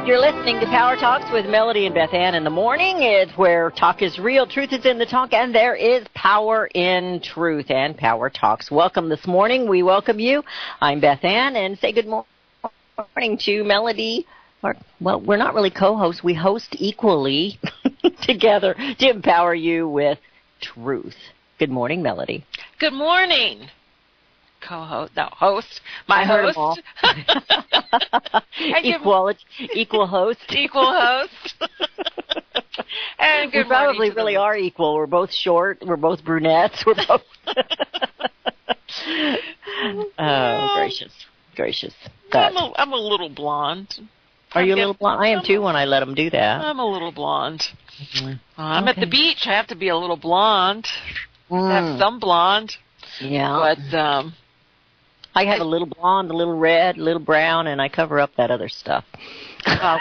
You're listening to Power Talks with Melody and Beth Ann in the morning. It's where talk is real, truth is in the talk, and there is power in truth and Power Talks. Welcome this morning. We welcome you. I'm Beth Ann, and say good morning to Melody. Well, we're not really co-hosts. We host equally together to empower you with truth. Good morning, Melody. Good morning. Co-host, no, host, my host. Equal host. Equal host. And good we probably really are equal. We're both short. We're both brunettes. We're both. Oh, gracious. I'm a little blonde. Are you a little blonde? I am too when I let them do that. I'm a little blonde. Mm-hmm. I'm at the beach. I have to be a little blonde. Have some blonde. Yeah. But I have a little blonde, a little red, a little brown, and I cover up that other stuff.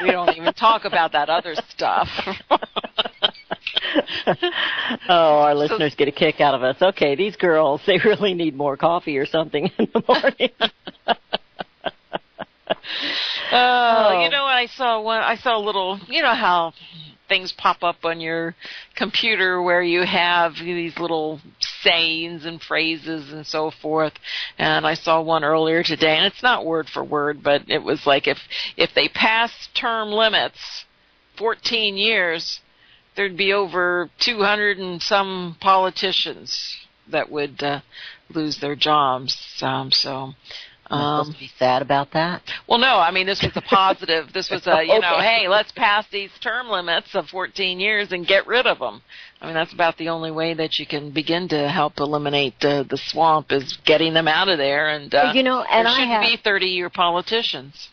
We don't even talk about that other stuff. Oh, our listeners get a kick out of us. Okay, these girls, they really need more coffee or something in the morning. You know what? I saw a little, you know how things pop up on your computer where you have these little sayings and phrases and so forth. And I saw one earlier today, and it's not word for word, but it was like if they pass term limits 14 years, there'd be over 200 and some politicians that would lose their jobs. Am I supposed to be sad about that? Well, no. I mean, this was a positive. This was a, hey, let's pass these term limits of 14 years and get rid of them. I mean, that's about the only way that you can begin to help eliminate the swamp is getting them out of there. And there shouldn't be 30-year politicians.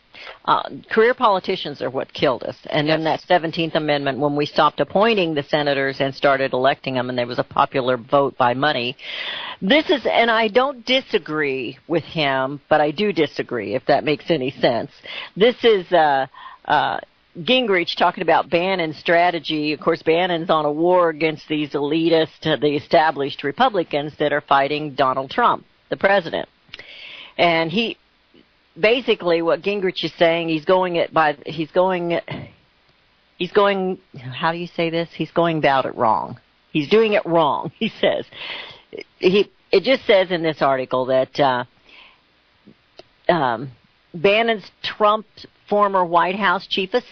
Career politicians are what killed us. And then that 17th Amendment, when we stopped appointing the senators and started electing them, and there was a popular vote by money. And I don't disagree with him, but I do disagree, if that makes any sense. This is Gingrich talking about Bannon's strategy. Of course, Bannon's on a war against these elitist, the established Republicans that are fighting Donald Trump, the president. And basically what Gingrich is saying, he's going, how do you say this? He's going about it wrong. He's doing it wrong, he says. It just says in this article that Bannon's Trump former White House chief of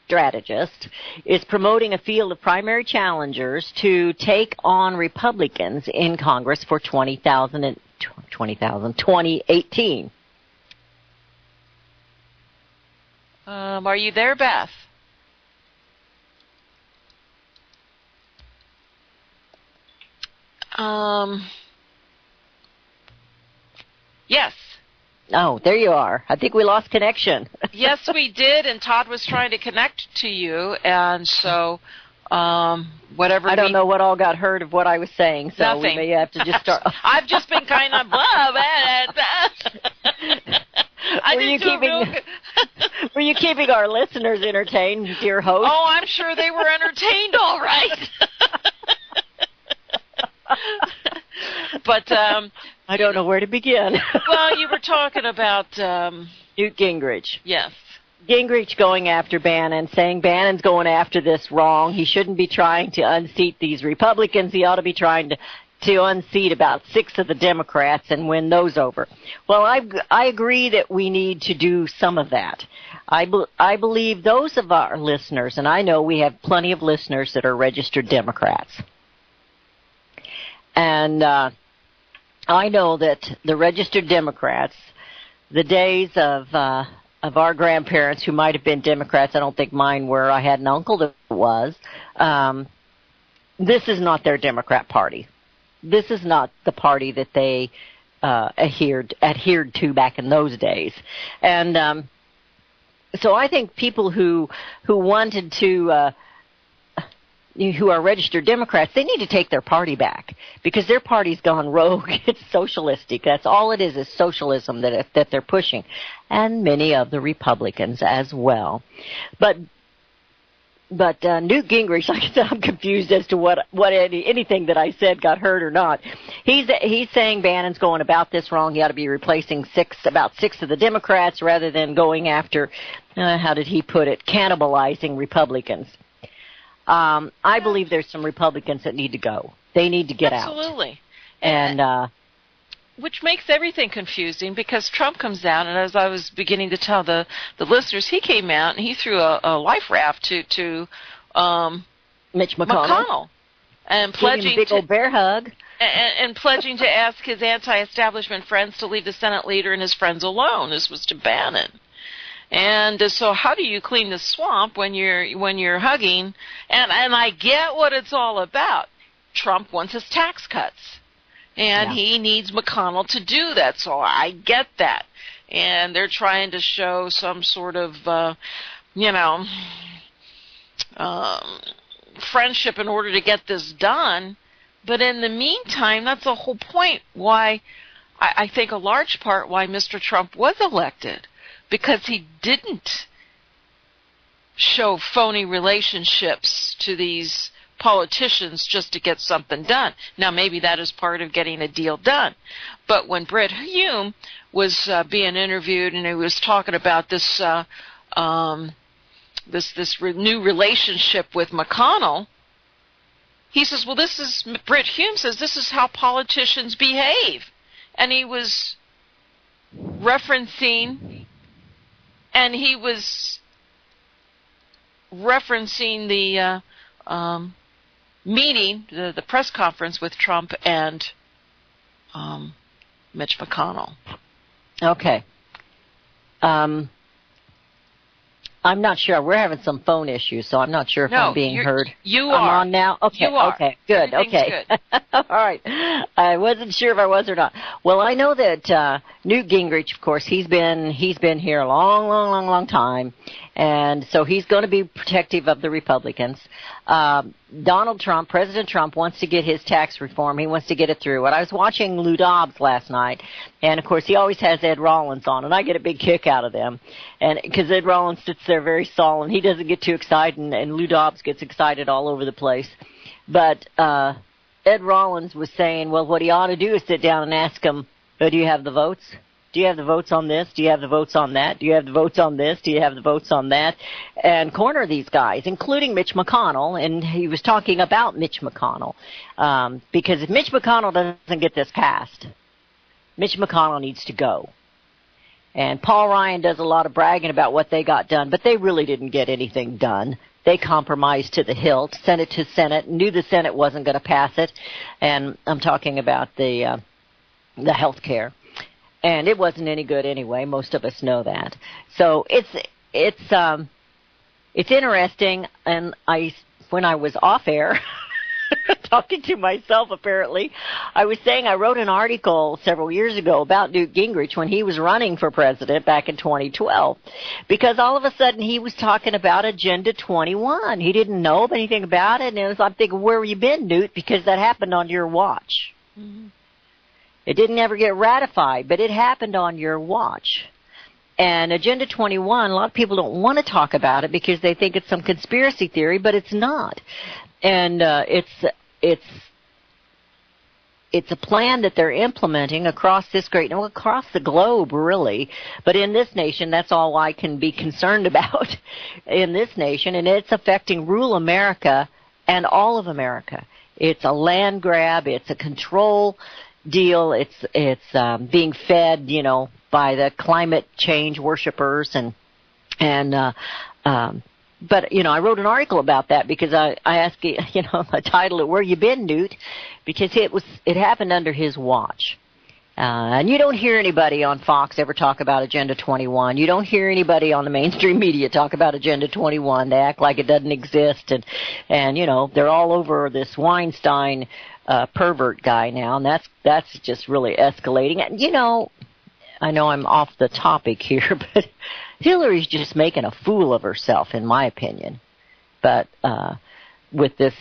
strategist is promoting a field of primary challengers to take on Republicans in Congress for 2018. Are you there, Beth? Yes. Oh, there you are. I think we lost connection. Yes, we did, and Todd was trying to connect to you, and so whatever. I don't know what all got heard of what I was saying, so nothing. We may have to just start. I've just been kind of blah, blah, blah. Were you keeping our listeners entertained, dear host? Oh, I'm sure they were entertained all right. But I don't know where to begin. Well, you were talking about Newt Gingrich. Yes. Gingrich going after Bannon, saying Bannon's going after this wrong. He shouldn't be trying to unseat these Republicans. He ought to be trying to unseat about 6 of the Democrats and win those over. Well, I agree that we need to do some of that. I believe those of our listeners, and I know we have plenty of listeners that are registered Democrats. And I know that the registered Democrats, the days of our grandparents who might have been Democrats, I don't think mine were. I had an uncle that was. This is not their Democrat Party. This is not the party that they adhered to back in those days. And so I think people who wanted to who are registered Democrats, they need to take their party back because their party's gone rogue. It's socialistic. That's all it is socialism that they're pushing, and many of the Republicans as well. But But Newt Gingrich, like I said, I'm confused as to what anything that I said got heard or not. He's saying Bannon's going about this wrong. He ought to be replacing about six of the Democrats rather than going after, how did he put it, cannibalizing Republicans. I believe there's some Republicans that need to go. They need to get out. Absolutely. And which makes everything confusing because Trump comes out, and as I was beginning to tell the listeners, he came out and he threw a life raft to Mitch McConnell. And pledging a big old bear hug. And pledging to ask his anti-establishment friends to leave the Senate leader and his friends alone. This was to Bannon. And so how do you clean the swamp when you're hugging? And I get what it's all about. Trump wants his tax cuts. And he needs McConnell to do that, so I get that. And they're trying to show some sort of, friendship in order to get this done. But in the meantime, that's the whole point why, I think a large part why Mr. Trump was elected. Because he didn't show phony relationships to these politicians just to get something done. Now, maybe that is part of getting a deal done. But when Brett Hume was being interviewed and he was talking about this new relationship with McConnell, he says, well, Brett Hume says, this is how politicians behave. And he was referencing the meeting, the press conference with Trump and Mitch McConnell. Okay. I'm not sure. We're having some phone issues, so I'm not sure if I'm being heard. You are. I'm on now? Okay. You are. Okay. Good. Okay. Good. All right. I wasn't sure if I was or not. Well, I know that Newt Gingrich, of course, he's been here a long time, and so he's going to be protective of the Republicans. President Trump wants to get his tax reform. He wants to get it through. And I was watching Lou Dobbs last night, and of course he always has Ed Rollins on, and I get a big kick out of them. And because Ed Rollins sits there very solemn, he doesn't get too excited, and Lou Dobbs gets excited all over the place. But Ed Rollins was saying, well, what he ought to do is sit down and ask him, do you have the votes? Do you have the votes on this? Do you have the votes on that? Do you have the votes on this? Do you have the votes on that? And corner these guys, including Mitch McConnell. And he was talking about Mitch McConnell. Because if Mitch McConnell doesn't get this passed, Mitch McConnell needs to go. And Paul Ryan does a lot of bragging about what they got done, but they really didn't get anything done. They compromised to the hilt, sent it to Senate, knew the Senate wasn't going to pass it. And I'm talking about the health care. And it wasn't any good anyway. Most of us know that. So it's interesting. And when I was off air, talking to myself apparently, I was saying I wrote an article several years ago about Newt Gingrich when he was running for president back in 2012, because all of a sudden he was talking about Agenda 21. He didn't know anything about it, and I'm thinking, where have you been, Newt? Because that happened on your watch. Mm-hmm. It didn't ever get ratified, but it happened on your watch. And Agenda 21, a lot of people don't want to talk about it because they think it's some conspiracy theory, but it's not. And it's a plan that they're implementing across across the globe, really. But in this nation, that's all I can be concerned about in this nation, and it's affecting rural America and all of America. It's a land grab. It's a control deal. It's being fed, by the climate change worshipers but I wrote an article about that because I asked, I titled it "Where You Been, Newt?" because it happened under his watch. And you don't hear anybody on Fox ever talk about Agenda 21. You don't hear anybody on the mainstream media talk about Agenda 21. They act like it doesn't exist, and they're all over this Weinstein pervert guy now, and that's just really escalating. And I know I'm off the topic here, but Hillary's just making a fool of herself, in my opinion. But with this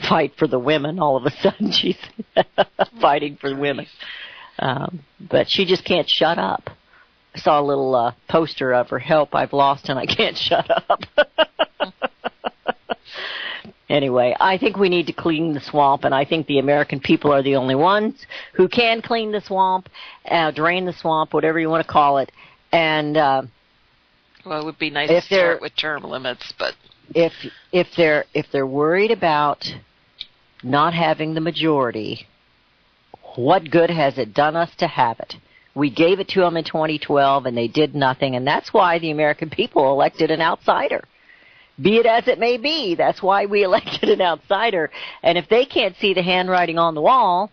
fight for the women, all of a sudden she's fighting for the women. But she just can't shut up. I saw a little poster of her, "Help, I've lost and I can't shut up." Anyway, I think we need to clean the swamp, and I think the American people are the only ones who can clean the swamp, drain the swamp, whatever you want to call it. And well, it would be nice to start with term limits, but if they're worried about not having the majority, what good has it done us to have it? We gave it to them in 2012, and they did nothing, and that's why the American people elected an outsider. Be it as it may be, that's why we elected an outsider. And if they can't see the handwriting on the wall,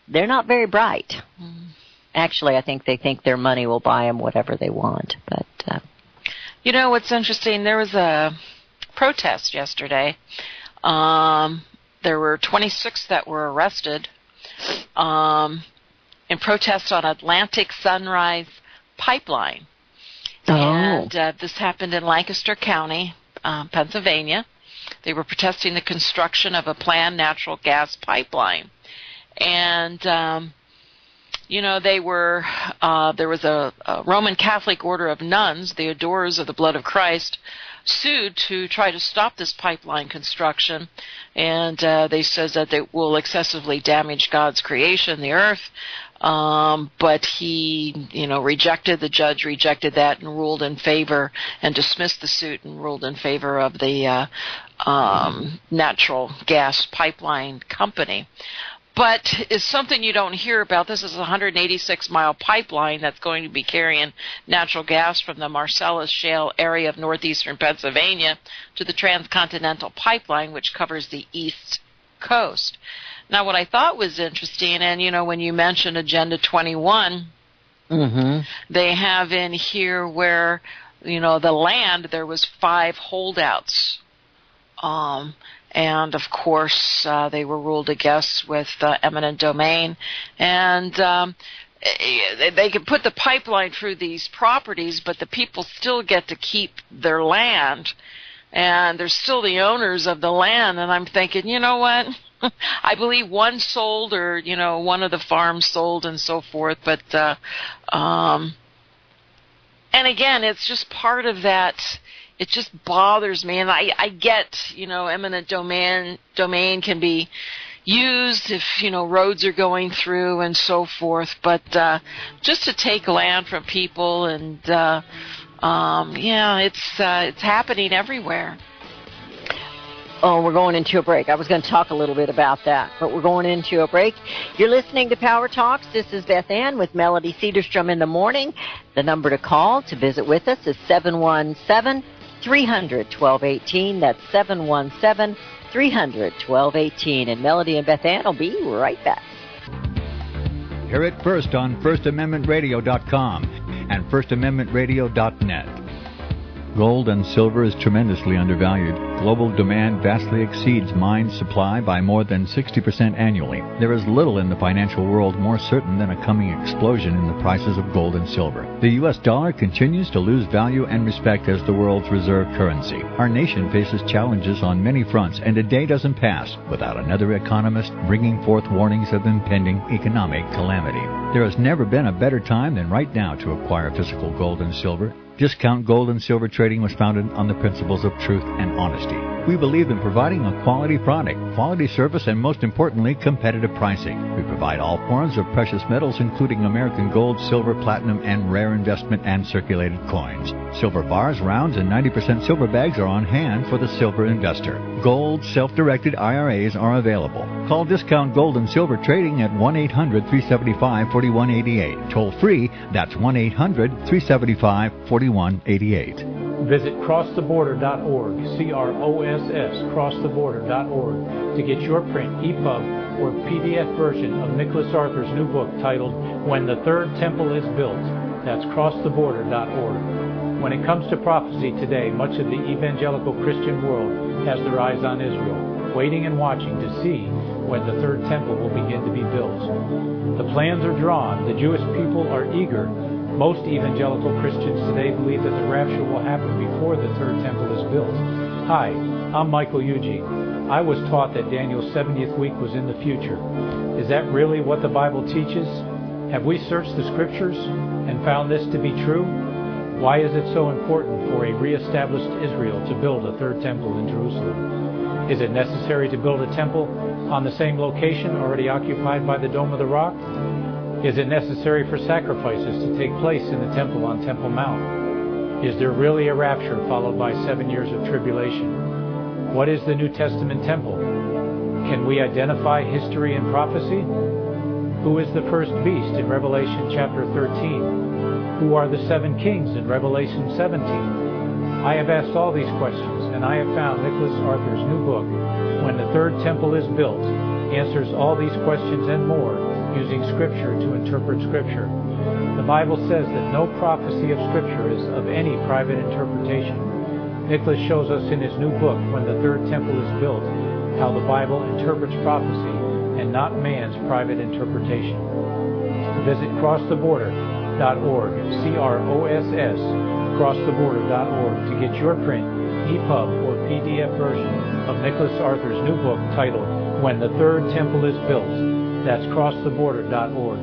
they're not very bright. Actually, I think they think their money will buy them whatever they want. But you know what's interesting? There was a protest yesterday. There were 26 that were arrested in protest on Atlantic Sunrise Pipeline. And this happened in Lancaster County, Pennsylvania. They were protesting the construction of a planned natural gas pipeline. And, they were, there was a Roman Catholic order of nuns, the adorers of the blood of Christ, sued to try to stop this pipeline construction. And they says that it will excessively damage God's creation, the earth. But he, the judge rejected that and ruled in favor and dismissed the suit and ruled in favor of the natural gas pipeline company. But it's something you don't hear about. This is a 186-mile pipeline that's going to be carrying natural gas from the Marcellus Shale area of northeastern Pennsylvania to the Transcontinental Pipeline, which covers the East Coast. Now, what I thought was interesting, and, when you mentioned Agenda 21, they have in here where, the land, there was 5 holdouts. And, of course, they were ruled against with eminent domain. And they could put the pipeline through these properties, but the people still get to keep their land. And they're still the owners of the land. And I'm thinking, you know what? I believe one sold or, one of the farms sold and so forth. But, and again, it's just part of that. It just bothers me. And I get, eminent domain can be used if, roads are going through and so forth. But just to take land from people and, it's happening everywhere. Oh, we're going into a break. I was going to talk a little bit about that, but we're going into a break. You're listening to Power Talks. This is Beth Ann with Melody Cedarstrom in the morning. The number to call to visit with us is 717-300-1218. That's 717-300-1218. And Melody and Beth Ann will be right back. Hear it first on FirstAmendmentRadio.com and FirstAmendmentRadio.net. Gold and silver is tremendously undervalued. Global demand vastly exceeds mine supply by more than 60% annually. There is little in the financial world more certain than a coming explosion in the prices of gold and silver. The U.S. dollar continues to lose value and respect as the world's reserve currency. Our nation faces challenges on many fronts, and a day doesn't pass without another economist bringing forth warnings of impending economic calamity. There has never been a better time than right now to acquire physical gold and silver. Discount Gold and Silver Trading was founded on the principles of truth and honesty. We believe in providing a quality product, quality service, and most importantly, competitive pricing. We provide all forms of precious metals, including American gold, silver, platinum, and rare investment and circulated coins. Silver bars, rounds, and 90% silver bags are on hand for the silver investor. Gold self-directed IRAs are available. Call Discount Gold and Silver Trading at 1-800-375-4188. Toll free, that's 1-800-375-4188. Visit crosstheborder.org, CROSS, crosstheborder.org, to get your print, EPUB, or PDF version of Nicholas Arthur's new book titled When the Third Temple is Built. That's crosstheborder.org. When it comes to prophecy today, much of the evangelical Christian world has their eyes on Israel, waiting and watching to see when the third temple will begin to be built. The plans are drawn. The Jewish people are eager. Most evangelical Christians today believe that the rapture will happen before the third temple is built. Hi, I'm Michael Eugene. I was taught that Daniel's 70th week was in the future. Is that really what the Bible teaches? Have we searched the Scriptures and found this to be true? Why is it so important for a reestablished Israel to build a third temple in Jerusalem? Is it necessary to build a temple on the same location already occupied by the Dome of the Rock? Is it necessary for sacrifices to take place in the temple on Temple Mount? Is there really a rapture followed by 7 years of tribulation? What is the New Testament temple? Can we identify history and prophecy? Who is the first beast in Revelation chapter 13? Who are the 7 kings in Revelation 17? I have asked all these questions, and I have found Nicholas Arthur's new book, When the Third Temple is Built, answers all these questions and more using Scripture to interpret Scripture. The Bible says that no prophecy of Scripture is of any private interpretation. Nicholas shows us in his new book, When the Third Temple is Built, how the Bible interprets prophecy and not man's private interpretation. Visit crosstheborder.org, C-R-O-S-S, crosstheborder.org to get your print, EPUB, or PDF version of Nicholas Arthur's new book titled When the Third Temple is Built. That's crosstheborder.org.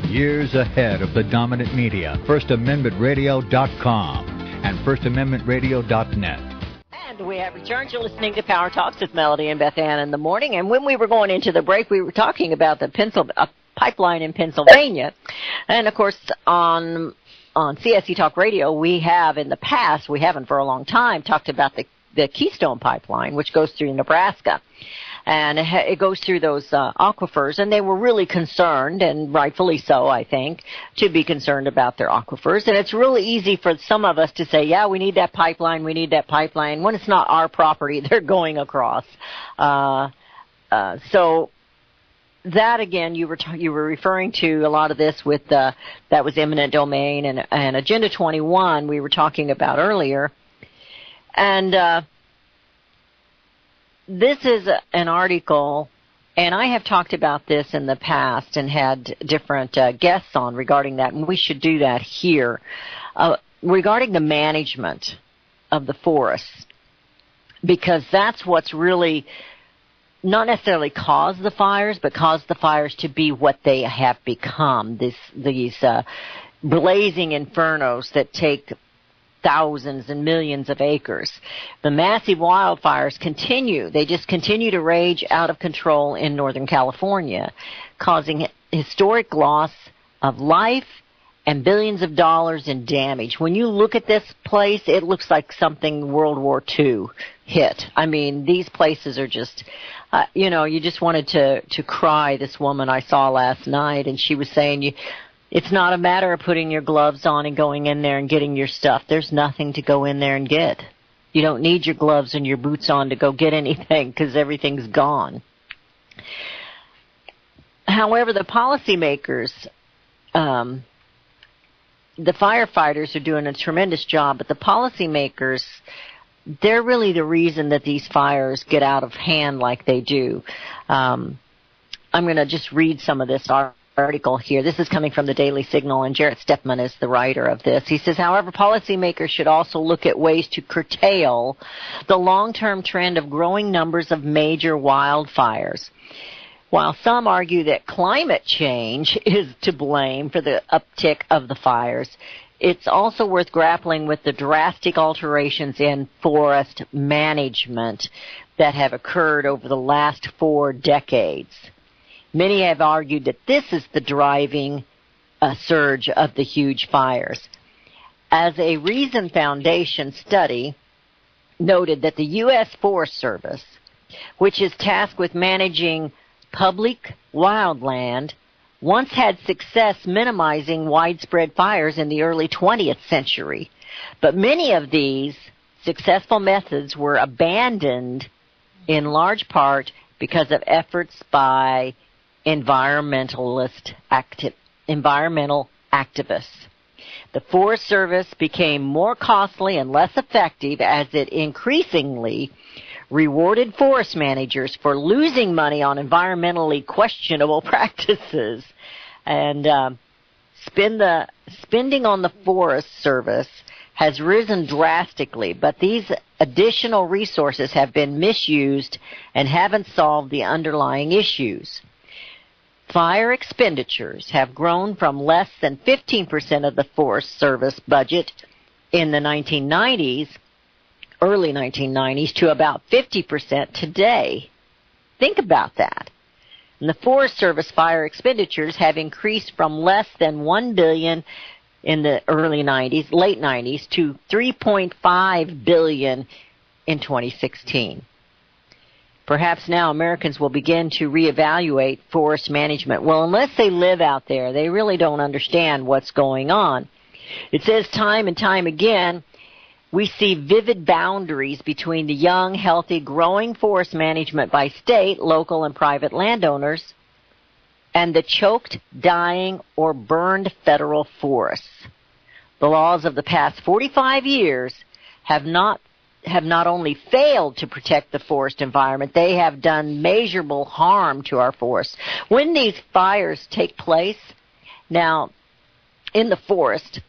Years ahead of the dominant media, FirstAmendmentRadio.com and FirstAmendmentRadio.net. And we have returned. You're listening to Power Talks with Melody and Beth Ann in the morning. And when we were going into the break, we were talking about the pipeline in Pennsylvania. And, of course, on CSE Talk Radio, we have in the past, we haven't for a long time, talked about the Keystone Pipeline, which goes through Nebraska. And it goes through those aquifers, and they were really concerned, and rightfully so, I think, to be concerned about their aquifers. And it's really easy for some of us to say, yeah, we need that pipeline, when it's not our property they're going across. So that, again, you were referring to a lot of this with that was eminent domain and Agenda 21 we were talking about earlier. And this is an article, and I have talked about this in the past and had different guests on regarding that, and we should do that here, regarding the management of the forests, because that's what's really not necessarily caused the fires, but caused the fires to be what they have become, these blazing infernos that take thousands and millions of acres. The massive wildfires continue. They just continue to rage out of control in Northern California, causing historic loss of life and billions of dollars in damage. When you look at this place, it looks like something World War II hit. I mean, these places are just, you just wanted to cry. This woman I saw last night, and she was saying, it's not a matter of putting your gloves on and going in there and getting your stuff. There's nothing to go in there and get. You don't need your gloves and your boots on to go get anything because everything's gone. However, the policymakers, the firefighters are doing a tremendous job, but the policymakers, they're really the reason that these fires get out of hand like they do. I'm going to just read some of this article here. This is coming from the Daily Signal, and Jarrett Stepman is the writer of this. He says, however, policymakers should also look at ways to curtail the long-term trend of growing numbers of major wildfires. While some argue that climate change is to blame for the uptick of the fires, it's also worth grappling with the drastic alterations in forest management that have occurred over the last 4 decades. Many have argued that this is the driving surge of the huge fires. As a Reason Foundation study noted that the U.S. Forest Service, which is tasked with managing public wildland, once had success minimizing widespread fires in the early 20th century. But many of these successful methods were abandoned in large part because of efforts by environmental activists. The Forest Service became more costly and less effective as it increasingly rewarded forest managers for losing money on environmentally questionable practices. And spending on the Forest Service has risen drastically, but these additional resources have been misused and haven't solved the underlying issues. Fire expenditures have grown from less than 15% of the Forest Service budget in the 1990s early 1990s to about 50% today. Think about that. And the Forest Service fire expenditures have increased from less than $1 billion in the early 90s, late 90s, to $3.5 billion in 2016. Perhaps now Americans will begin to reevaluate forest management. Well, unless they live out there, they really don't understand what's going on. It says time and time again, we see vivid boundaries between the young, healthy, growing forest management by state, local, and private landowners and the choked, dying, or burned federal forests. The laws of the past 45 years have not only failed to protect the forest environment, they have done measurable harm to our forests. When these fires take place, now, in the forest,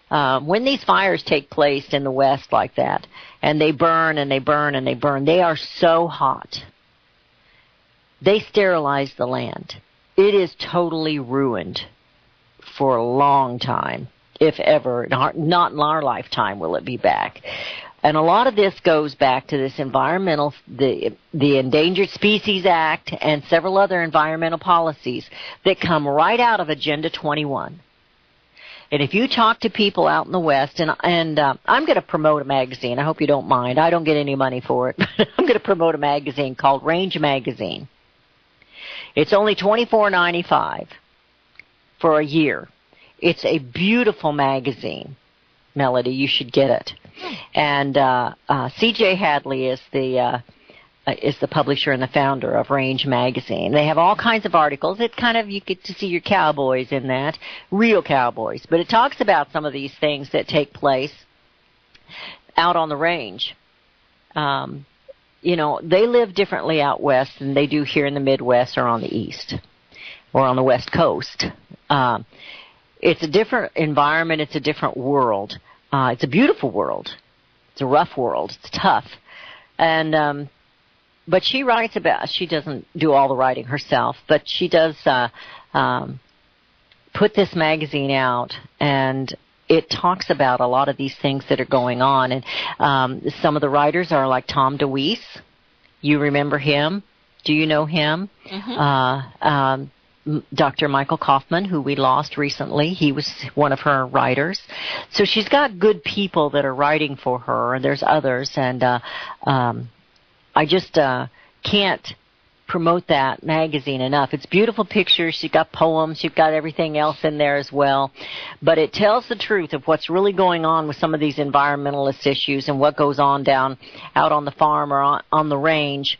when these fires take place in the West like that, and they burn and they burn and they burn, they are so hot. They sterilize the land. It is totally ruined for a long time, if ever. Not in our lifetime will it be back. And a lot of this goes back to this the Endangered Species Act and several other environmental policies that come right out of Agenda 21. And if you talk to people out in the West, and I'm going to promote a magazine. I hope you don't mind. I don't get any money for it. But I'm going to promote a magazine called Range Magazine. It's only $24.95 for a year. It's a beautiful magazine. Melody, you should get it. And C.J. Hadley is the publisher and the founder of Range Magazine. They have all kinds of articles. It's kind of, you get to see your cowboys in that, real cowboys. But it talks about some of these things that take place out on the range. They live differently out west than they do here in the Midwest or on the East or on the West Coast. It's a different environment. It's a different world. It's a beautiful world. It's a rough world. It's tough. And but she writes about, she doesn't do all the writing herself, but she does put this magazine out, and it talks about a lot of these things that are going on. And some of the writers are like Tom DeWeese. You remember him? Do you know him? Mm-hmm. Dr. Michael Kaufman, who we lost recently, he was one of her writers. So she's got good people that are writing for her, and there's others. And I just can't promote that magazine enough. It's beautiful pictures. She's got poems. She's got everything else in there as well. But it tells the truth of what's really going on with some of these environmentalist issues and what goes on down out on the farm or on the range.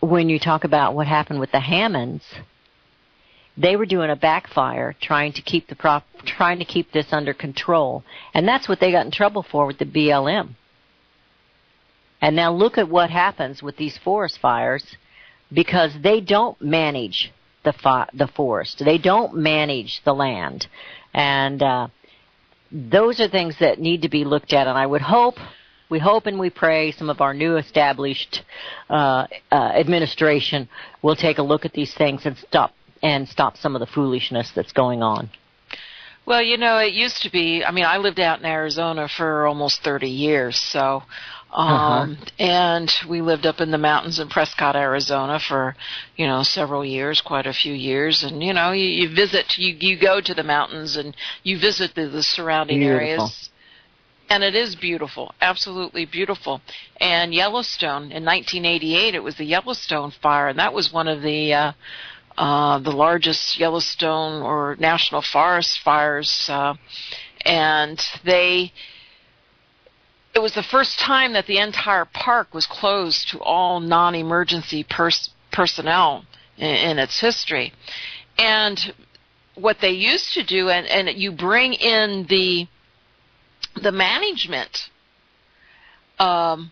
When you talk about what happened with the Hammonds, they were doing a backfire trying to keep this under control. And that's what they got in trouble for with the BLM. And now look at what happens with these forest fires, because they don't manage the forest. They don't manage the land. And those are things that need to be looked at. And I would hope, we hope and we pray some of our new established administration will take a look at these things and stop some of the foolishness that's going on. Well, it used to be, I lived out in Arizona for almost 30 years, so, and we lived up in the mountains in Prescott, Arizona for, several years, quite a few years, and, you visit, you go to the mountains and you visit the surrounding areas. And it is beautiful, absolutely beautiful. And Yellowstone, in 1988, it was the Yellowstone fire, and that was one of the largest Yellowstone or national forest fires, and it was the first time that the entire park was closed to all non-emergency personnel in its history. And what they used to do, and you bring in the management of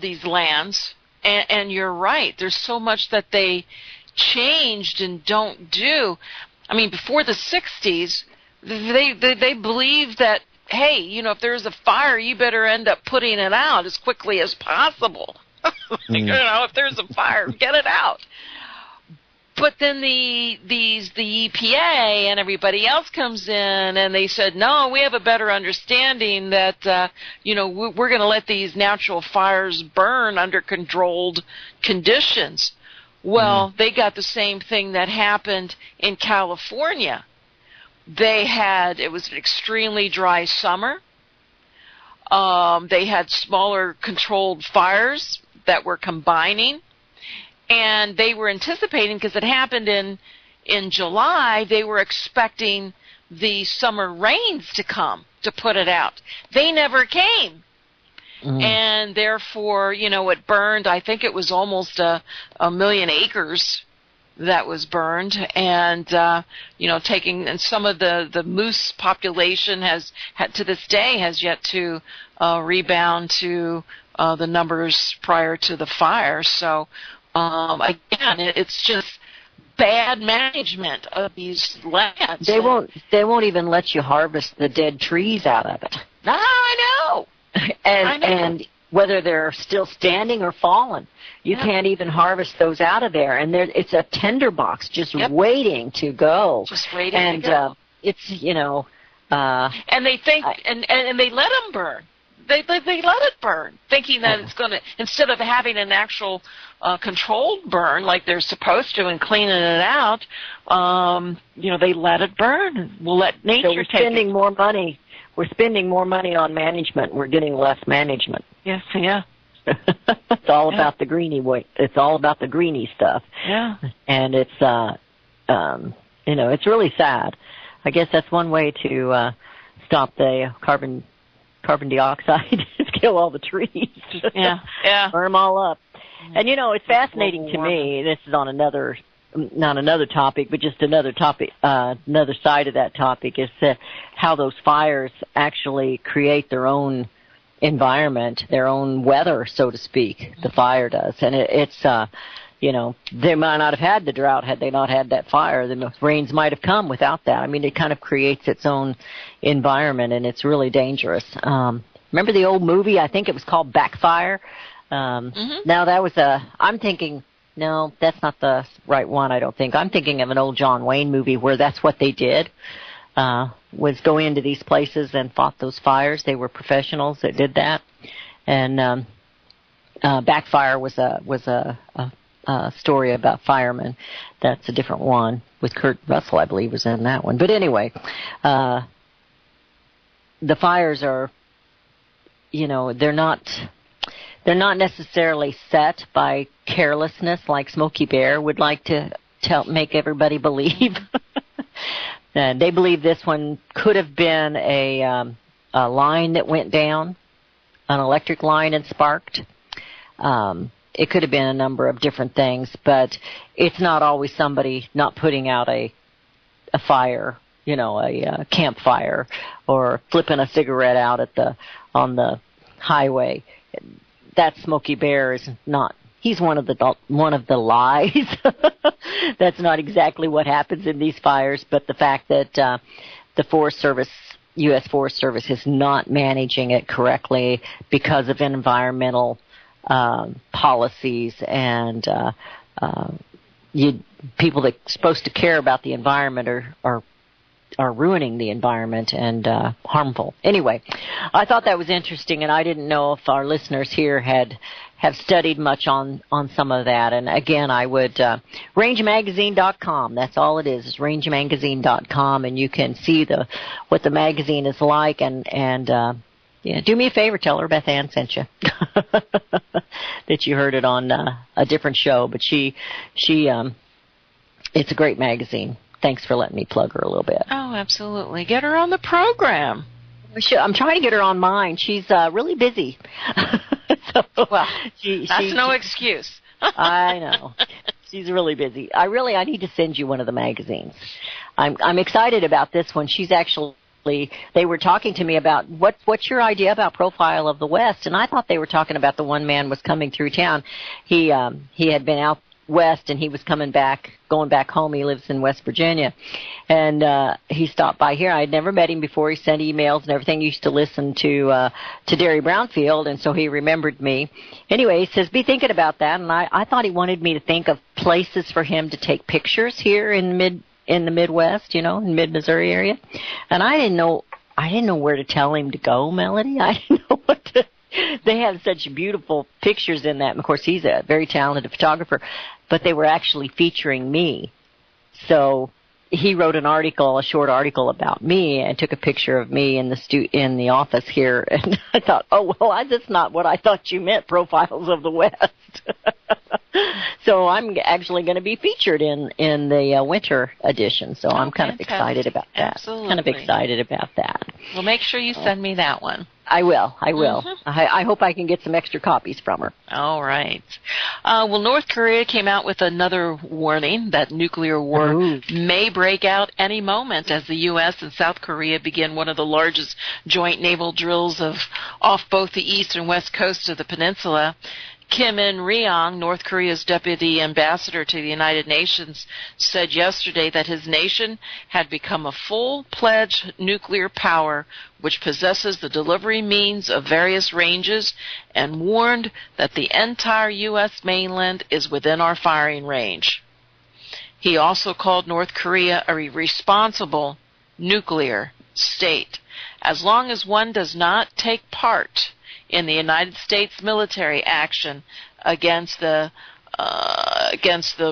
these lands. And you're right. There's so much that they changed and don't do. Before the 60s, they believed that, hey, if there's a fire, you better end up putting it out as quickly as possible. If there's a fire, get it out. But then the EPA and everybody else comes in and they said, no, we have a better understanding that, we're going to let these natural fires burn under controlled conditions. Well, they got the same thing that happened in California. It was an extremely dry summer. They had smaller controlled fires that were combining. And they were anticipating, because it happened in July, they were expecting the summer rains to come to put it out. They never came. And therefore, it burned. I think it was almost a million acres that was burned. And, and some of the moose population to this day has yet to rebound to the numbers prior to the fire. So, again, it's just bad management of these lands. They won't even let you harvest the dead trees out of it. I know. And whether they're still standing or fallen, you can't even harvest those out of there. And it's a tinderbox just waiting to go. Just waiting to go. It's and they think and they let them burn. They let it burn, thinking that it's going to, instead of having an actual controlled burn like they're supposed to and cleaning it out, they let it burn. We'll let nature take it. Spending more money. We're spending more money on management. We're getting less management. Yes, yeah. It's all about the greenie way. It's all about the greenie stuff. Yeah. And it's it's really sad. I guess that's one way to stop the carbon dioxide is kill all the trees. Yeah. Burn them all up. And it's fascinating to me. This is on not another topic, but just another topic, another side of that topic is how those fires actually create their own environment, their own weather, so to speak. The fire does, and it's they might not have had the drought had they not had that fire. The rains might have come without that. I mean, it kind of creates its own environment, and it's really dangerous. Remember the old movie? I think it was called Backfire. Now that was I'm thinking. No, that's not the right one, I don't think. I'm thinking of an old John Wayne movie where that's what they did, was go into these places and fought those fires. They were professionals that did that. And Backfire was a story about firemen. That's a different one with Kurt Russell, I believe, was in that one. But anyway, the fires are, they're not necessarily set by carelessness like Smokey Bear would like to make everybody believe. They believe this one could have been a line that went down, an electric line, and sparked. It could have been a number of different things, but it's not always somebody not putting out a fire, a campfire, or flipping a cigarette out on the highway. That Smokey Bear is not. He's one of the lies. That's not exactly what happens in these fires, but the fact that the Forest Service, U.S. Forest Service, is not managing it correctly because of environmental policies and people that are supposed to care about the environment are ruining the environment and harmful. Anyway, I thought that was interesting, and I didn't know if our listeners here have studied much on some of that. And again, I would rangemagazine.com. That's all it is rangemagazine.com, and you can see what the magazine is like. And do me a favor, tell her Beth Ann sent you that you heard it on a different show. But she it's a great magazine. Thanks for letting me plug her a little bit. Oh, absolutely. Get her on the program. I'm trying to get her on mine. She's really busy. Well, that's no excuse. I know. She's really busy. I need to send you one of the magazines. I'm excited about this one. She's actually, they were talking to me about what's your idea about Profile of the West, and I thought they were talking about the one man was coming through town. He had been out west, and he was going back home. He lives in West Virginia, and he stopped by here. I had never met him before. He sent emails and everything. He used to listen to Derry Brownfield, and so he remembered me. Anyway, he says, be thinking about that, and I thought he wanted me to think of places for him to take pictures here in the Midwest, in mid-Missouri area. And I didn't know where to tell him to go, Melody. I didn't know what to. They have such beautiful pictures in that. And of course, he's a very talented photographer, but they were actually featuring me. So he wrote a short article about me, and took a picture of me in the office here. And I thought, oh, well, that's not what I thought you meant, Profiles of the West. So I'm actually going to be featured in the winter edition. So I'm kind of excited about that. Absolutely. Kind of excited about that. Well, make sure you send me that one. I will. Mm-hmm. I hope I can get some extra copies from her. All right. Well, North Korea came out with another warning that nuclear war may break out any moment as the U.S. and South Korea begin one of the largest joint naval drills off both the east and west coast of the peninsula. Kim In-ryong, North Korea's deputy ambassador to the United Nations, said yesterday that his nation had become a full-fledged nuclear power which possesses the delivery means of various ranges, and warned that the entire U.S. mainland is within our firing range. He also called North Korea a responsible nuclear state, as long as one does not take part in the United States military action against the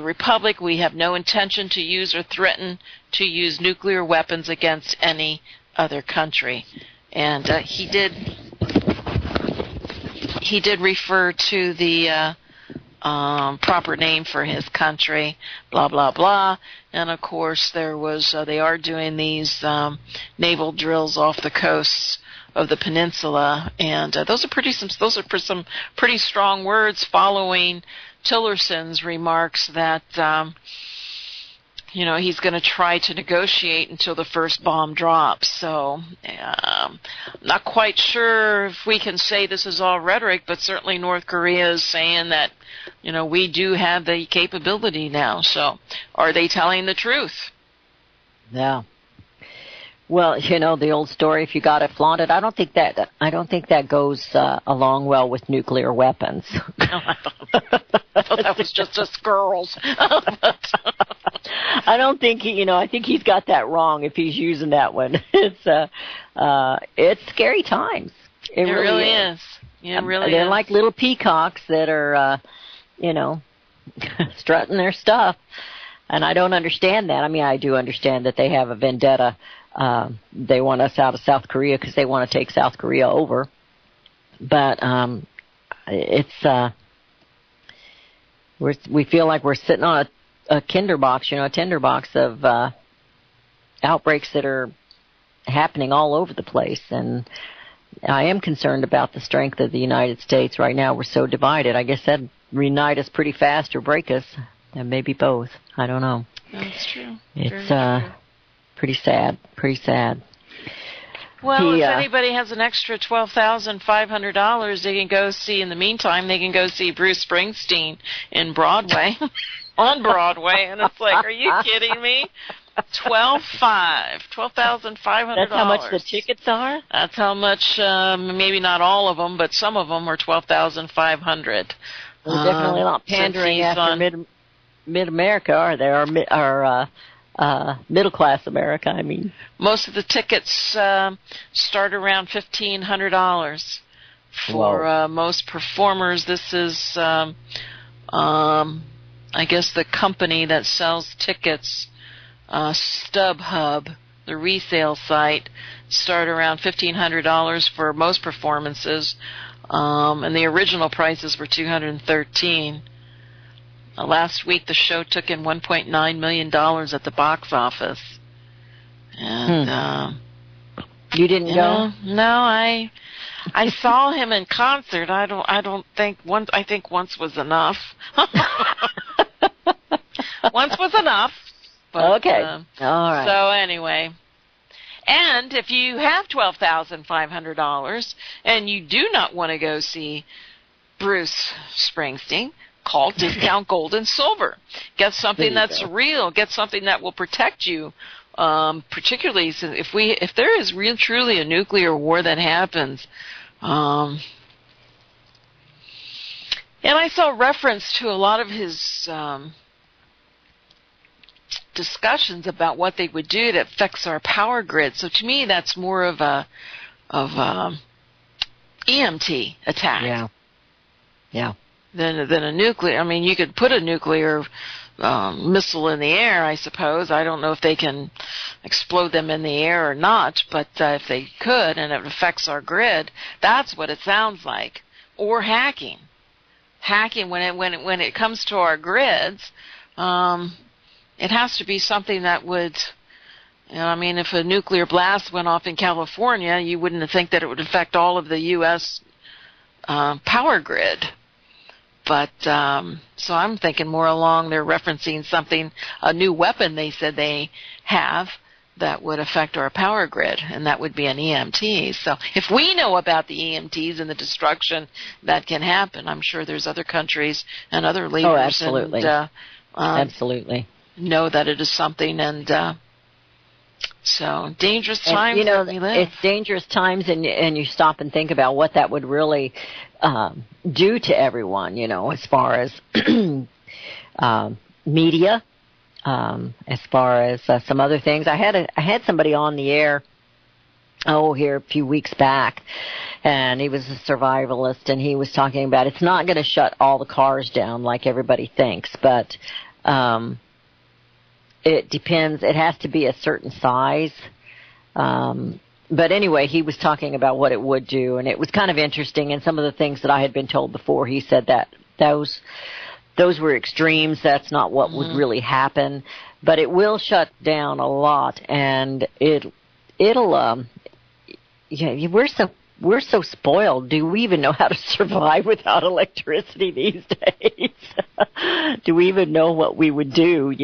Republic. We have no intention to use or threaten to use nuclear weapons against any other country. And he did refer to the proper name for his country, blah blah blah. And of course, they are doing these naval drills off the coasts of the peninsula, and those are some pretty strong words following Tillerson's remarks that he's going to try to negotiate until the first bomb drops. So I'm not quite sure if we can say this is all rhetoric, but certainly North Korea is saying that we do have the capability now. So are they telling the truth? Yeah. Well, the old story, if you got it, flaunt it. I don't think that goes along well with nuclear weapons. I thought that was just us girls. I don't think I think he's got that wrong if he's using that one. It's scary times. It really is. Yeah, it really They're is. like little peacocks that are strutting their stuff. And I don't understand that. I mean, I do understand that they have a vendetta. They want us out of South Korea because they want to take South Korea over. But we feel like we're sitting on a tinderbox, a tinderbox of outbreaks that are happening all over the place. And I am concerned about the strength of the United States right now. We're so divided. I guess that'd reunite us pretty fast or break us. And maybe both. I don't know. That's true. It's pretty sad. Pretty sad. Well, if anybody has an extra $12,500, they can go see. In the meantime, they can go see Bruce Springsteen in Broadway, on Broadway, and it's like, are you kidding me? $12,500. That's how much the tickets are. That's how much. Maybe not all of them, but some of them are $12,500. They're definitely not pandering after mid-America, are they? Or middle-class America, I mean. Most of the tickets start around $1,500 for most performers. This is, I guess, the company that sells tickets, StubHub, the resale site, start around $1,500 for most performances, and the original prices were $213. Last week, the show took in $1.9 million at the box office. And you didn't go? No, I saw him in concert. I don't think once. I think once was enough. Once was enough. But, okay. All right. So anyway. And if you have $12,500 and you do not want to go see Bruce Springsteen, call discount gold and silver. Get something that's real. Get something that will protect you. Particularly if there is truly a nuclear war that happens, and I saw reference to a lot of his discussions about what they would do that affects our power grid. So to me, that's more of a EMT attack. Yeah. Than a nuclear. I mean, you could put a nuclear missile in the air, I suppose. I don't know if they can explode them in the air or not, but if they could and it affects our grid, that's what it sounds like. Or hacking. Hacking, when it comes to our grids, it has to be something that would, I mean, if a nuclear blast went off in California, you wouldn't think that it would affect all of the U.S. Power grid. But, so I'm thinking more along, they're referencing something, a new weapon they said they have that would affect our power grid, and that would be an EMT. So if we know about the EMTs and the destruction that can happen, I'm sure there's other countries and other leaders. Oh, absolutely. And, absolutely. Know that it is something, and so dangerous times. And, that we live. It's dangerous times, and you stop and think about what that would really do to everyone. As far as media, as far as some other things. I had somebody on the air here a few weeks back, and he was a survivalist, and he was talking about it's not going to shut all the cars down like everybody thinks, but it depends. It has to be a certain size. But anyway, he was talking about what it would do, and it was kind of interesting. And some of the things that I had been told before, he said that those were extremes. That's not what would really happen. But it will shut down a lot, and it'll. We're so spoiled. Do we even know how to survive without electricity these days? Do we even know what we would do? Would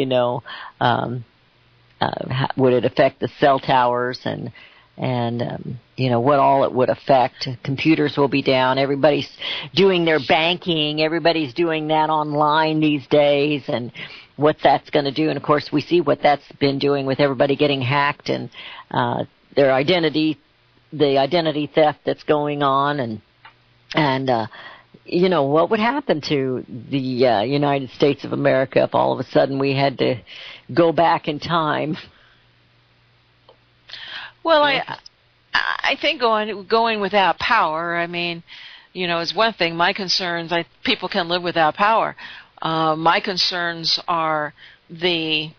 it affect the cell towers and what all it would affect? Computers will be down. Everybody's doing their banking. Everybody's doing that online these days, and what that's going to do. And of course, we see what that's been doing with everybody getting hacked and their identity. The identity theft that's going on, and what would happen to the United States of America if all of a sudden we had to go back in time? Well, I think going without power, I mean, is one thing. My concerns, people can live without power. My concerns are the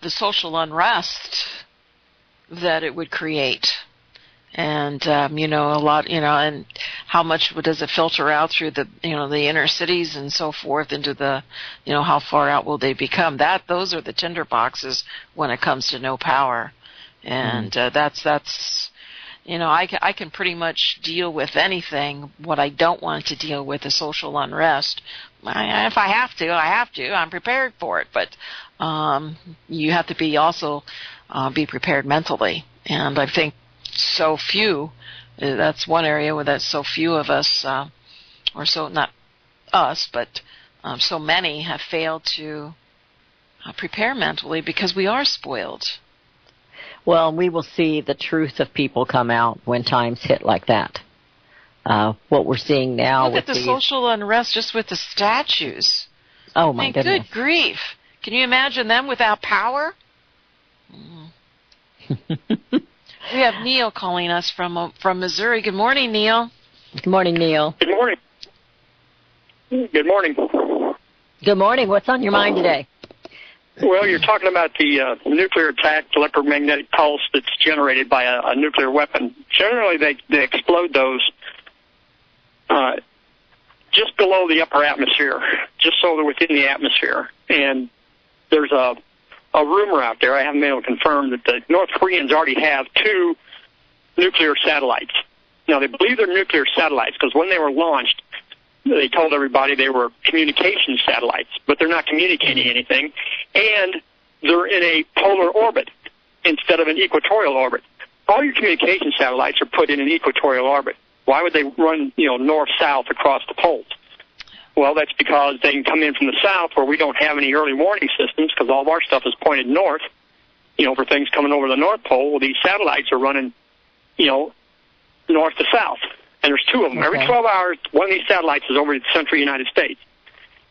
social unrest that it would create. And, a lot, and how much does it filter out through the inner cities and so forth into the, how far out will they become? Those are the tinder boxes when it comes to no power. And, that's, I can pretty much deal with anything. What I don't want to deal with is social unrest. If I have to, I have to. I'm prepared for it. But, you have to be also, be prepared mentally. And I think, so few, that's one area where that's so few of us, or so not us, but so many have failed to prepare mentally because we are spoiled. Well, we will see the truth of people come out when times hit like that. What we're seeing now. Look at the social unrest just with the statues. Oh, my goodness. Good grief. Can you imagine them without power? We have Neil calling us from Missouri. Good morning, Neil. Good morning, Neil. Good morning. Good morning. Good morning. What's on your mind today? Well, you're talking about the nuclear attack, electromagnetic pulse that's generated by a nuclear weapon. Generally, they explode those just below the upper atmosphere, just so they're within the atmosphere. And there's a rumor out there, I haven't been able to confirm, that the North Koreans already have 2 nuclear satellites. Now, they believe they're nuclear satellites because when they were launched, they told everybody they were communication satellites, but they're not communicating anything, and they're in a polar orbit instead of an equatorial orbit. All your communication satellites are put in an equatorial orbit. Why would they run, north-south across the poles? Well, that's because they can come in from the south where we don't have any early warning systems because all of our stuff is pointed north, for things coming over the North Pole. Well, these satellites are running, north to south. And there's two of them. Okay. Every 12 hours, one of these satellites is over the central United States.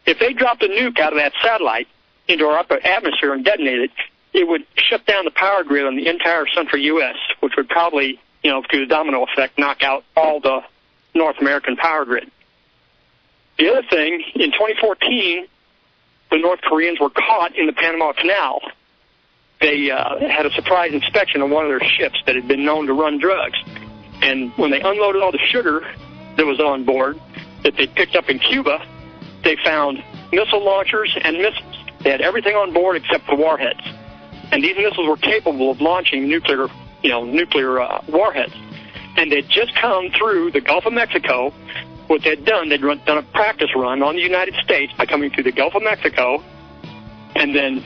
If they dropped a nuke out of that satellite into our upper atmosphere and detonated it, it would shut down the power grid on the entire central U.S., which would probably, through the domino effect, knock out all the North American power grid. The other thing, in 2014, the North Koreans were caught in the Panama Canal. They had a surprise inspection of one of their ships that had been known to run drugs. And when they unloaded all the sugar that was on board that they picked up in Cuba, they found missile launchers and missiles. They had everything on board except the warheads. And these missiles were capable of launching nuclear warheads. And they'd just come through the Gulf of Mexico. What they'd done, they'd done a practice run on the United States by coming through the Gulf of Mexico, and then,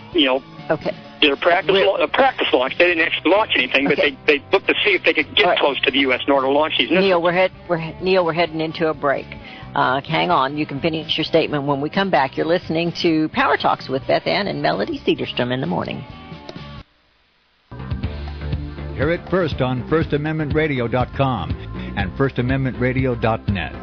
did a practice launch. They didn't actually launch anything, but they looked to see if they could get close to the U.S. in order to launch these missiles. Neil, we're heading into a break. Hang on. You can finish your statement when we come back. You're listening to Power Talks with Beth Ann and Melody Cedarstrom in the morning. Hear it first on FirstAmendmentRadio.com and FirstAmendmentRadio.net.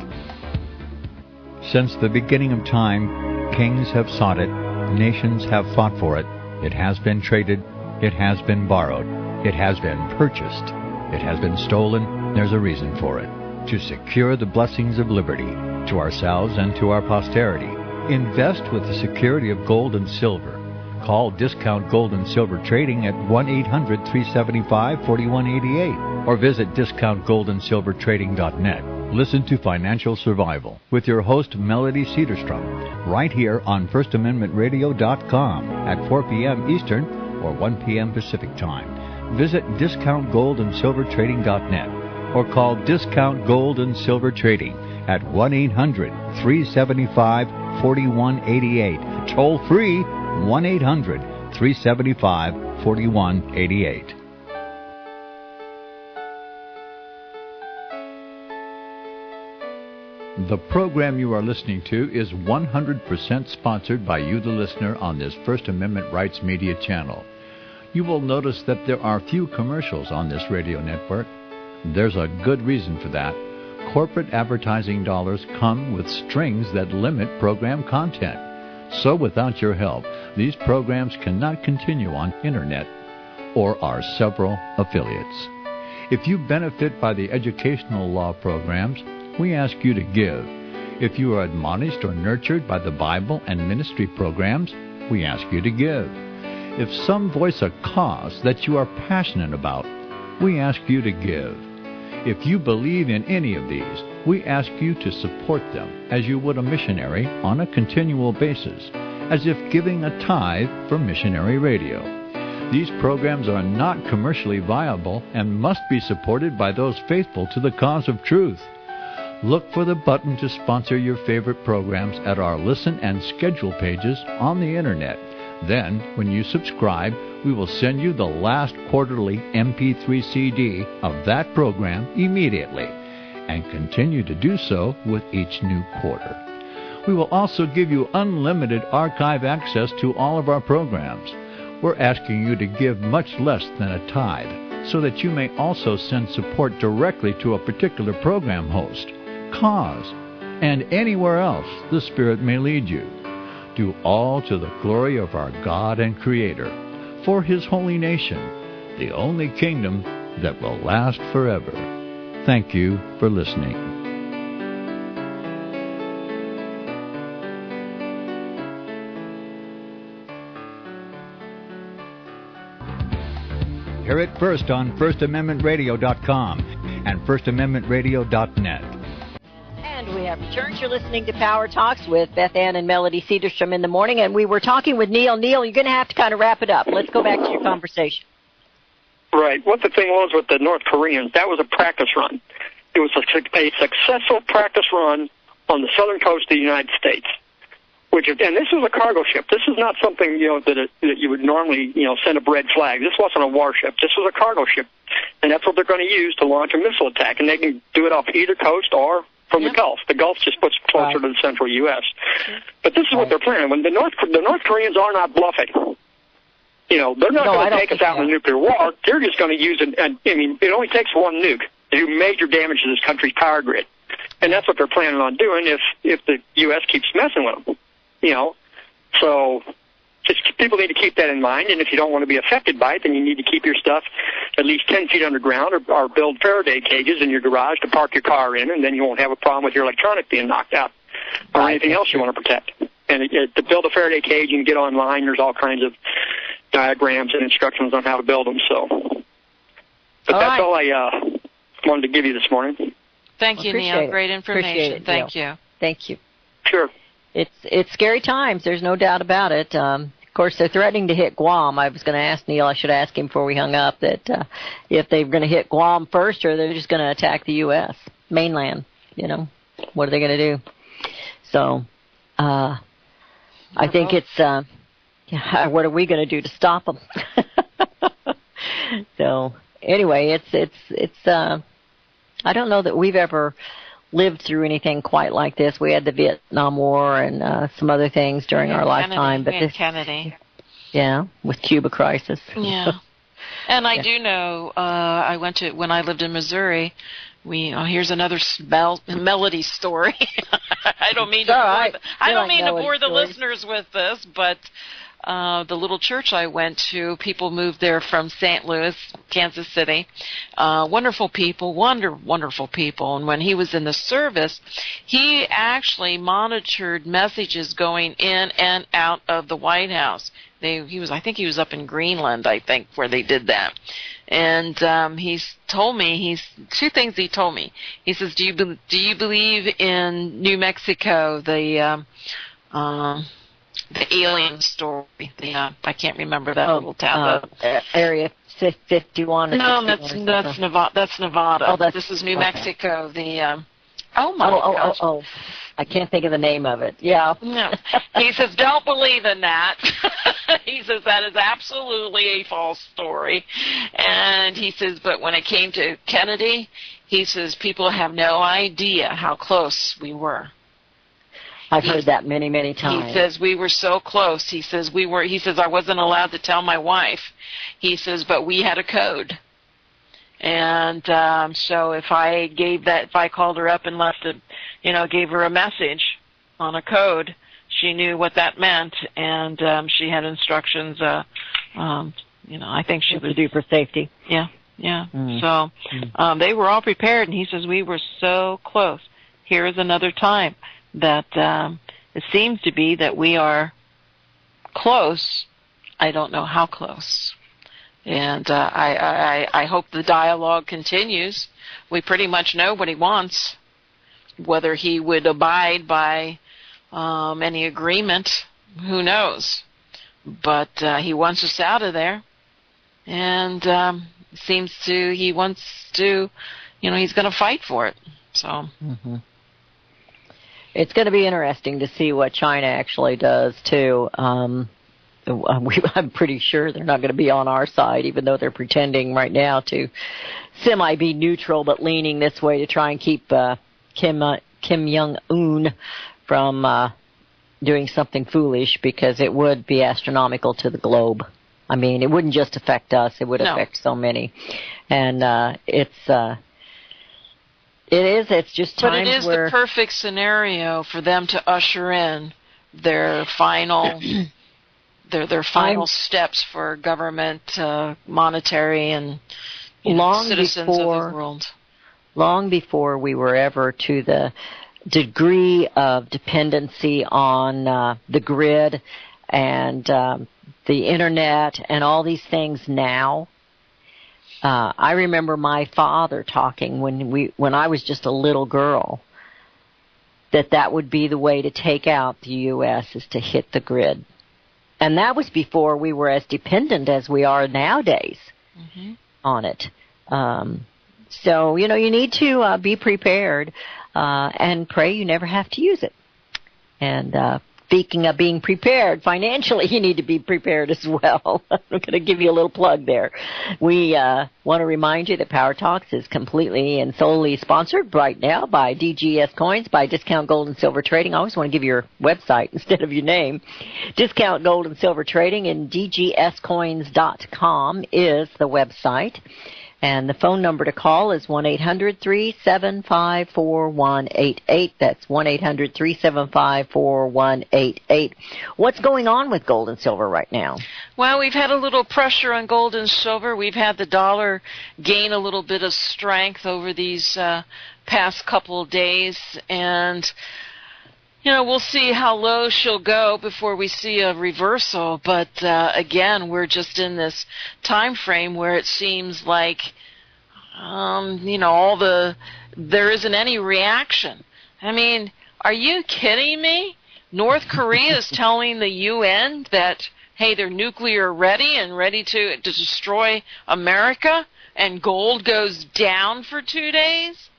Since the beginning of time, kings have sought it, nations have fought for it. It has been traded, it has been borrowed, it has been purchased, it has been stolen. There's a reason for it. To secure the blessings of liberty to ourselves and to our posterity. Invest with the security of gold and silver. Call Discount Gold and Silver Trading at 1-800-375-4188 or visit discountgoldandsilvertrading.net. Listen to Financial Survival with your host, Melody Cedarstrom, right here on FirstAmendmentRadio.com at 4 p.m. Eastern or 1 p.m. Pacific Time. Visit DiscountGoldandSilverTrading.net or call Discount Gold and Silver Trading at 1-800-375-4188. Toll free, 1-800-375-4188. The program you are listening to is 100% sponsored by you, the listener, on this First Amendment Rights Media channel. You will notice that there are few commercials on this radio network. There's a good reason for that. Corporate advertising dollars come with strings that limit program content. So without your help, these programs cannot continue on Internet or our several affiliates. If you benefit by the educational law programs, we ask you to give. If you are admonished or nurtured by the Bible and ministry programs, we ask you to give. If some voice a cause that you are passionate about, we ask you to give. If you believe in any of these, we ask you to support them as you would a missionary on a continual basis, as if giving a tithe for missionary radio. These programs are not commercially viable and must be supported by those faithful to the cause of truth. Look for the button to sponsor your favorite programs at our listen and schedule pages on the Internet. Then, when you subscribe, we will send you the last quarterly MP3 CD of that program immediately, and continue to do so with each new quarter. We will also give you unlimited archive access to all of our programs. We're asking you to give much less than a tithe, so that you may also send support directly to a particular program host, cause, and anywhere else the Spirit may lead you. Do all to the glory of our God and Creator, for His holy nation, the only kingdom that will last forever. Thank you for listening. Hear it first on FirstAmendmentRadio.com and FirstAmendmentRadio.net. And we have returned. You're listening to Power Talks with Beth Ann and Melody Cedarstrom in the morning, and we were talking with Neil. Neil, you're going to have to kind of wrap it up. Let's go back to your conversation. Right. What the thing was with the North Koreans, that was a practice run. It was a successful practice run on the southern coast of the United States. And this is a cargo ship. This is not something that you would normally send a red flag. This wasn't a warship. This was a cargo ship, and that's what they're going to use to launch a missile attack. And they can do it off either coast or from the Gulf. The Gulf just puts closer to the central U.S. But this is what they're planning. When the North Koreans are not bluffing. They're not going to take us out in a nuclear war. They're just going to use it only takes one nuke to do major damage to this country's power grid. And that's what they're planning on doing if the U.S. keeps messing with them. So just people need to keep that in mind. And if you don't want to be affected by it, then you need to keep your stuff at least 10 feet underground or build Faraday cages in your garage to park your car in, and then you won't have a problem with your electronic being knocked out or anything else you want to protect. And to build a Faraday cage, you can get online. There's all kinds of diagrams and instructions on how to build them. But that's all I wanted to give you this morning. Thank you, Neil. Great information. Thank you. Thank you. Sure. It's scary times. There's no doubt about it. Of course, they're threatening to hit Guam. I was going to ask Neil. I should ask him before we hung up that if they're going to hit Guam first, or they're just going to attack the U.S. mainland. What are they going to do? So, I think it's. What are we going to do to stop them? So anyway, it's. I don't know that we've ever lived through anything quite like this. We had the Vietnam War and some other things during our lifetime, but Kennedy. Yeah, with Cuba crisis. Yeah, and I do know. I went to when I lived in Missouri. Here's another melody story. I don't mean to bore the listeners with this, but the little church I went to, people moved there from St. Louis, Kansas City. Wonderful people, wonderful people. And when he was in the service, he actually monitored messages going in and out of the White House. I think he was up in Greenland, where they did that. And he's told me, two things he told me. He says, do you believe in New Mexico, the alien story? I can't remember that little town. Area 51. No, that's Nevada. That's Nevada. This is New Mexico. Oh, I can't think of the name of it. Yeah. No. He says, don't believe in that. He says that is absolutely a false story. And he says, but when it came to Kennedy, he says people have no idea how close we were. I've heard that many, many times. He says we were so close. He says I wasn't allowed to tell my wife. He says, but we had a code. And so if I called her up and gave her a message on a code, she knew what that meant, and she had instructions. I think she would do for safety. Yeah. Mm. So they were all prepared, and he says we were so close. Here is another time that it seems to be that we are close. I don't know how close. And I hope the dialogue continues. We pretty much know what he wants. Whether he would abide by any agreement, who knows? But he wants us out of there. And he wants to, he's going to fight for it. So. Mm-hmm. It's going to be interesting to see what China actually does, too. I'm pretty sure they're not going to be on our side, even though they're pretending right now to be neutral, but leaning this way to try and keep Kim Jong-un from doing something foolish, because it would be astronomical to the globe. I mean, it wouldn't just affect us; it would affect so many. And it's just times where... But it is the perfect scenario for them to usher in their final... Their final steps for government, monetary, and citizens of the world. Long before we were ever to the degree of dependency on the grid and the internet and all these things now. I remember my father talking when I was just a little girl that would be the way to take out the U.S. is to hit the grid. And that was before we were as dependent as we are nowadays on it. So, you need to be prepared and pray you never have to use it. And speaking of being prepared, financially you need to be prepared as well. I'm going to give you a little plug there. We want to remind you that Power Talks is completely and solely sponsored right now by DGS Coins, by Discount Gold and Silver Trading. I always want to give you your website instead of your name. Discount Gold and Silver Trading, and DGScoins.com is the website. And the phone number to call is 1-800-375-4188. That's 1-800-375-4188. What's going on with gold and silver right now? Well, we've had a little pressure on gold and silver. We've had the dollar gain a little bit of strength over these past couple of days. And, you know, we'll see how low she'll go before we see a reversal. But, again, we're just in this time frame where it seems like, you know, there isn't any reaction. I mean, are you kidding me? North Korea is telling the UN that, hey, they're nuclear ready and ready to destroy America, and gold goes down for 2 days?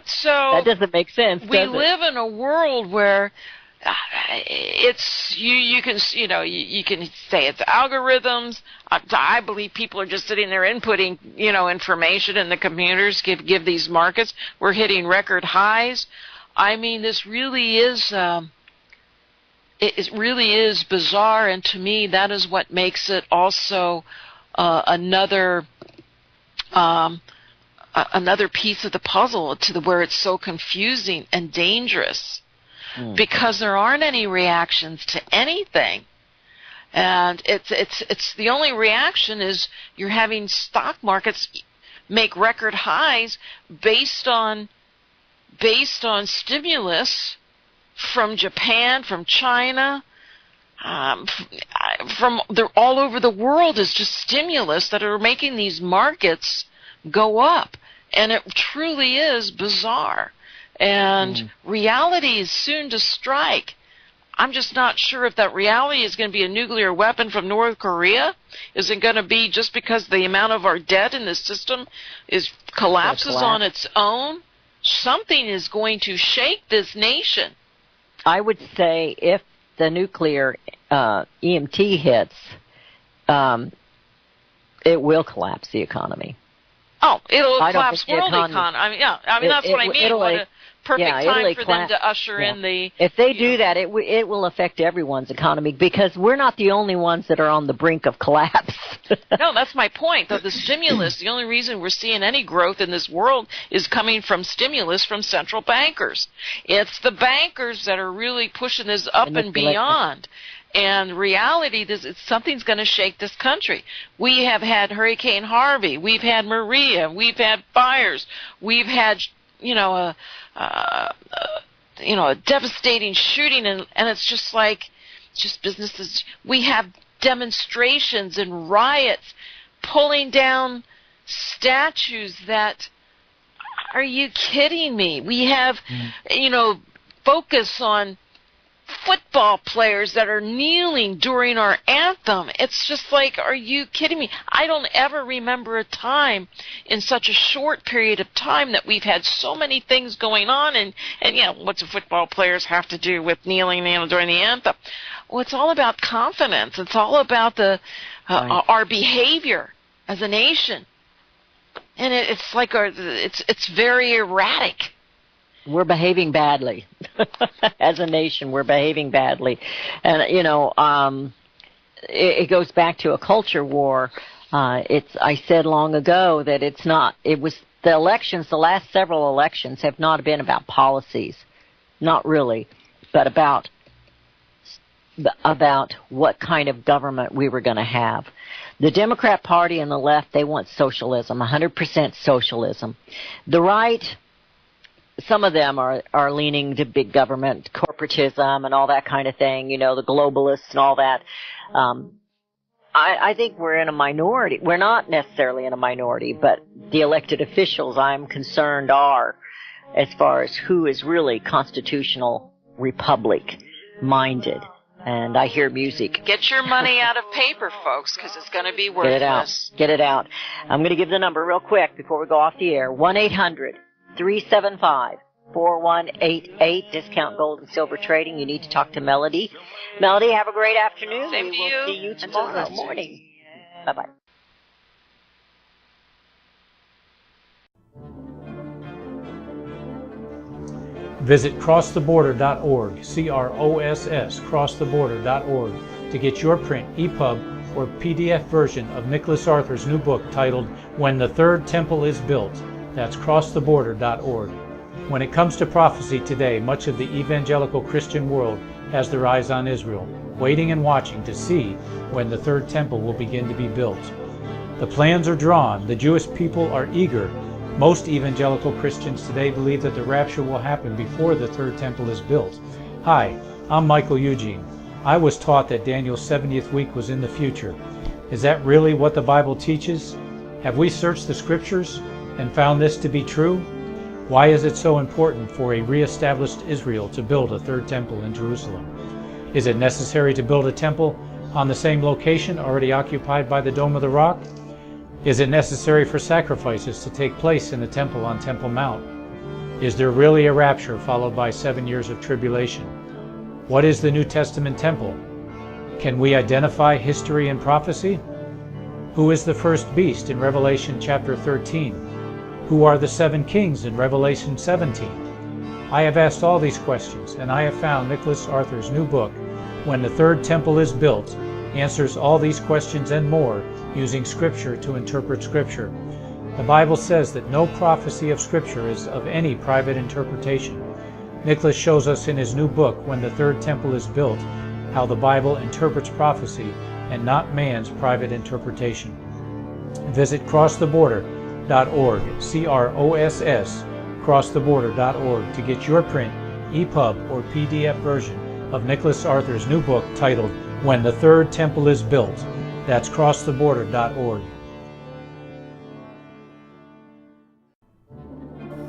So that doesn't make sense. We live in a world where it's you can say it's algorithms. I believe people are just sitting there inputting information, and the computers give these markets. We're hitting record highs. I mean, this really is it really is bizarre, and to me that is what makes it also another piece of the puzzle where it's so confusing and dangerous, because there aren't any reactions to anything, and it's the only reaction is you're having stock markets make record highs based on stimulus from Japan, from China, from all over the world is just stimulus that are making these markets go up. And it truly is bizarre. And reality is soon to strike. I'm just not sure if that reality is going to be a nuclear weapon from North Korea. Is it going to be just because the amount of our debt in the system collapses on its own? Something is going to shake this nation. I would say if the nuclear EMT hits, it will collapse the economy. Oh, it'll collapse world economy. I mean, yeah. I mean, that's what I mean. What a perfect time for them to usher in the... If they do that, it will affect everyone's economy, because we're not the only ones that are on the brink of collapse. No, that's my point. The stimulus, the only reason we're seeing any growth in this world is coming from stimulus from central bankers. It's the bankers that are really pushing this up and beyond. And reality, something's going to shake this country. We have had Hurricane Harvey. We've had Maria. We've had fires. We've had, a devastating shooting, and it's just like, just businesses. We have demonstrations and riots, pulling down statues that, are you kidding me? We have, focus on football players that are kneeling during our anthem. It's just like, are you kidding me? I don't ever remember a time in such a short period of time that we've had so many things going on, and what's the football players have to do with kneeling during the anthem? Well, it's all about confidence. It's all about our behavior as a nation, and it's like it's very erratic. We're behaving badly. As a nation, we're behaving badly. And, it goes back to a culture war. I said long ago that the elections, the last several elections have not been about policies. Not really, but about what kind of government we were going to have. The Democrat Party and the left, they want socialism, 100% socialism. The right, some of them are leaning to big government, corporatism, and all that kind of thing, the globalists and all that. I think we're in a minority. We're not necessarily in a minority, but the elected officials, I'm concerned, are, as far as who is really constitutional republic minded. And I hear music. Get your money out of paper, folks, because it's going to be worthless. Get it out. I'm going to give the number real quick before we go off the air. 1-800-375-4188. 4188, Discount Gold and Silver Trading. You need to talk to Melody. Melody, have a great afternoon. Same to we will see you tomorrow morning. Bye-bye. Visit crosstheborder.org, CROSS, crosstheborder.org, to get your print, EPUB, or PDF version of Nicholas Arthur's new book titled When the Third Temple is Built. That's crosstheborder.org. When it comes to prophecy today, much of the evangelical Christian world has their eyes on Israel, waiting and watching to see when the third temple will begin to be built. The plans are drawn. The Jewish people are eager. Most evangelical Christians today believe that the rapture will happen before the third temple is built. Hi, I'm Michael Eugene. I was taught that Daniel's 70th week was in the future. Is that really what the Bible teaches? Have we searched the scriptures and found this to be true? Why is it so important for a re-established Israel to build a third temple in Jerusalem? Is it necessary to build a temple on the same location already occupied by the Dome of the Rock? Is it necessary for sacrifices to take place in the temple on Temple Mount? Is there really a rapture followed by 7 years of tribulation? What is the New Testament temple? Can we identify history and prophecy? Who is the first beast in Revelation chapter 13? Who are the 7 kings in Revelation 17? I have asked all these questions, and I have found Nicholas Arthur's new book, When the Third Temple is Built, answers all these questions and more using Scripture to interpret Scripture. The Bible says that no prophecy of Scripture is of any private interpretation. Nicholas shows us in his new book, When the Third Temple is Built, how the Bible interprets prophecy and not man's private interpretation. Visit crosstheborder.org, CROSS, crosstheborder.org, to get your print, EPUB, or PDF version of Nicholas Arthur's new book titled When the Third Temple is Built. That's crosstheborder.org.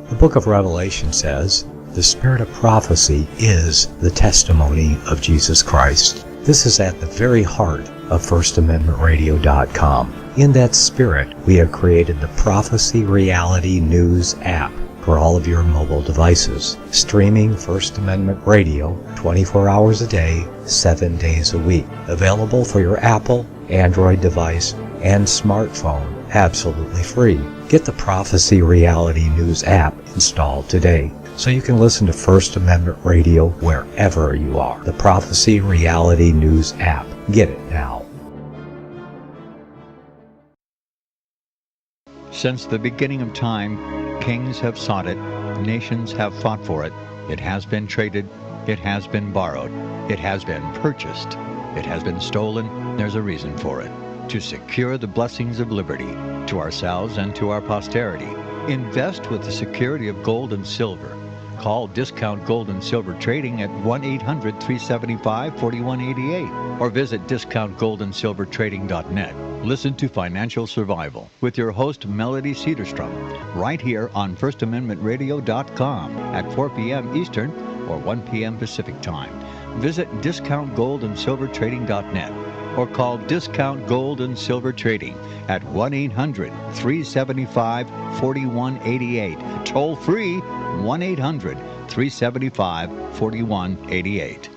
The book of Revelation says, the spirit of prophecy is the testimony of Jesus Christ. This is at the very heart of FirstAmendmentRadio.com. In that spirit, we have created the Prophecy Reality News app for all of your mobile devices, streaming First Amendment Radio 24 hours a day, 7 days a week. Available for your Apple, Android device, and smartphone, absolutely free. Get the Prophecy Reality News app installed today so you can listen to First Amendment Radio wherever you are. The Prophecy Reality News app. Get it now. Since the beginning of time, kings have sought it, nations have fought for it. It has been traded, it has been borrowed, it has been purchased, it has been stolen. There's a reason for it. To secure the blessings of liberty to ourselves and to our posterity. Invest with the security of gold and silver. Call Discount Gold and Silver Trading at 1-800-375-4188 or visit discountgoldandsilvertrading.net. Listen to Financial Survival with your host Melody Cedarstrom right here on FirstAmendmentRadio.com at 4 p.m. Eastern or 1 p.m. Pacific Time. Visit discountgoldandsilvertrading.net or call Discount Gold and Silver Trading at 1-800-375-4188. Toll free 1-800-375-4188.